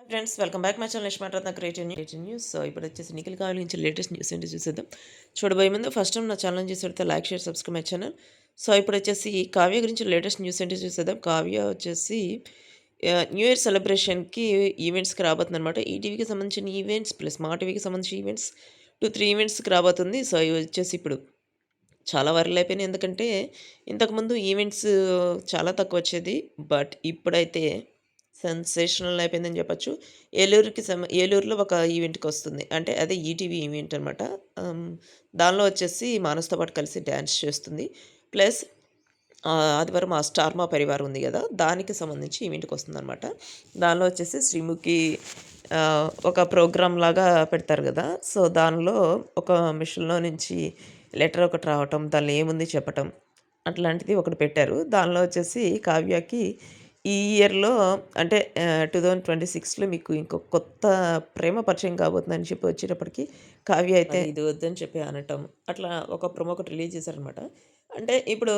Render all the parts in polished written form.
Friends welcome back my channel నిష్మాటరత్న creative news. So ఇప్పుడు వచ్చేసి నిఖిల్ కావాలి నుంచి లేటెస్ట్ న్యూస్ ఏంటి చూసేద్దాం. చూడబోయే ముందు ఫస్ట్ టైం నా ఛానల్ చూసేస్తే like share subscribe my channel. So ఇప్పుడు వచ్చేసి కావ్య గురించి లేటెస్ట్ న్యూస్ ఏంటి చూసేద్దాం. కావ్య వచ్చేసి న్యూ ఇయర్ సెలబ్రేషన్కి ఈవెంట్స్కి రాబోతుంది అనమాట. ఈటీవీకి సంబంధించిన ఈవెంట్స్ ప్లస్ మా టీవీకి సంబంధించిన ఈవెంట్స్ 2-3 ఈవెంట్స్కి రాబోతుంది. సో ఇవి వచ్చేసి ఇప్పుడు చాలా వైరల్ అయిపోయినాయి. ఎందుకంటే ఇంతకుముందు ఈవెంట్స్ చాలా తక్కువ వచ్చేది. బట్ ఇప్పుడైతే సెన్సేషనల్ అయిపోయిందని చెప్పొచ్చు. ఏలూరులో ఒక ఈవెంట్‌కొస్తుంది. అంటే అదే ఈటీవీ ఈవెంట్ అనమాట. ఆహ్, దానిలో వచ్చేసి మానస్‌తో పాటు కలిసి డాన్స్ చేస్తుంది. ప్లస్ ఆదివారం ఆ 'స్టార్ మా పరివార్' ఉంది గదా! దానికి సంబంధించి ఈవెంట్‌కొస్తుందనమాట. దానిలో వచ్చేసి శ్రీముఖి ఒక ప్రోగ్రామ్‌లాగా పెడతారు గదా! సో, దానిలో ఒక మిషన్‌లో నుంచి లెటర్ ఒకటి రావటం, దానిలో ఏముంది చెప్పటం, అట్లాంటిది ఒకటి పెట్టారు. దానిలో వచ్చేసి కావ్యకి ఈ ఇయర్‌లో అంటే 2026లో మీకు ఇంకో కొత్త ప్రేమ పరిచయం కాబోతుందని చెప్పి వచ్చేటప్పటికి కావ్య అయితే ఇది వద్దని చెప్పి అనటం, అట్లా ఒక ప్రోమో ఒకటి రిలీజ్ చేశారనమాట. అంటే ఇప్పుడు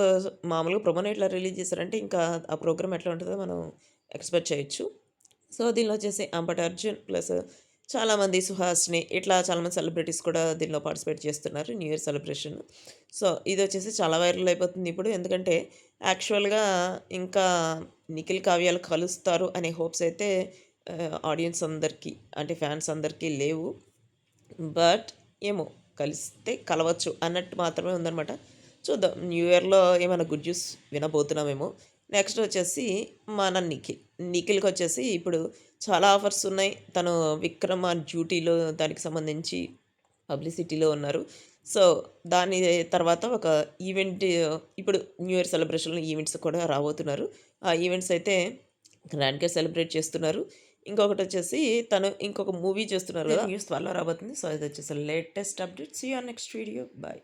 మామూలుగా ప్రోమోని ఎట్లా రిలీజ్ చేశారంటే, ఇంకా ఆ ప్రోగ్రామ్ ఎట్లా ఉంటదో మనం ఎక్స్‌పెక్ట్ చేయొచ్చు. సో, దీనిలో వచ్చేసి అంబటి అర్జున్ ప్లస్ చాలామంది సుహాసిని ఇట్లా చాలామంది సెలబ్రిటీస్ కూడా దీనిలో పార్టిసిపేట్ చేస్తున్నారు న్యూ ఇయర్ సెలబ్రేషన్. సో, ఇదొచ్చేసి చాలా వైరల్ అయిపోతుంది ఇప్పుడు. ఎందుకంటే యాక్చువల్‌గా ఇంకా నిఖిల్, కావ్యాలు కలుస్తారు అనే హోప్స్ అయితే ఆడియన్స్ అందరికీ అంటే ఫ్యాన్స్ అందరికీ లేవు. బట్ ఏమో కలిస్తే కలవచ్చు అన్నట్టు మాత్రమే ఉందనమాట. చూద్దాం న్యూ ఇయర్‌లో ఏమైనా గుడ్ న్యూస్ వినబోతున్నామేమో. నెక్స్ట్ వచ్చేసి మన నిఖిల్. నిఖిల్‌కొచ్చేసి ఇప్పుడు చాలా ఆఫర్స్ ఉన్నాయి. తను 'విక్రమ్ ఆన్ డ్యూటీలో' దానికి సంబంధించి పబ్లిసిటీలో ఉన్నారు. సో, దాని తర్వాత ఒక ఈవెంట్ ఇప్పుడు న్యూ ఇయర్ సెలబ్రేషన్‌లో ఈవెంట్స్ కూడా రాబోతున్నారు. ఆ ఈవెంట్స్ అయితే గ్రాండ్‌గా సెలబ్రేట్ చేస్తున్నారు. ఇంకొకటొచ్చేసి తను ఇంకొక మూవీ చేస్తున్నారు గదా! న్యూస్ త్వరలో రాబోతుంది. సో, ఇదొచ్చేసి latest update. See you on next video. By.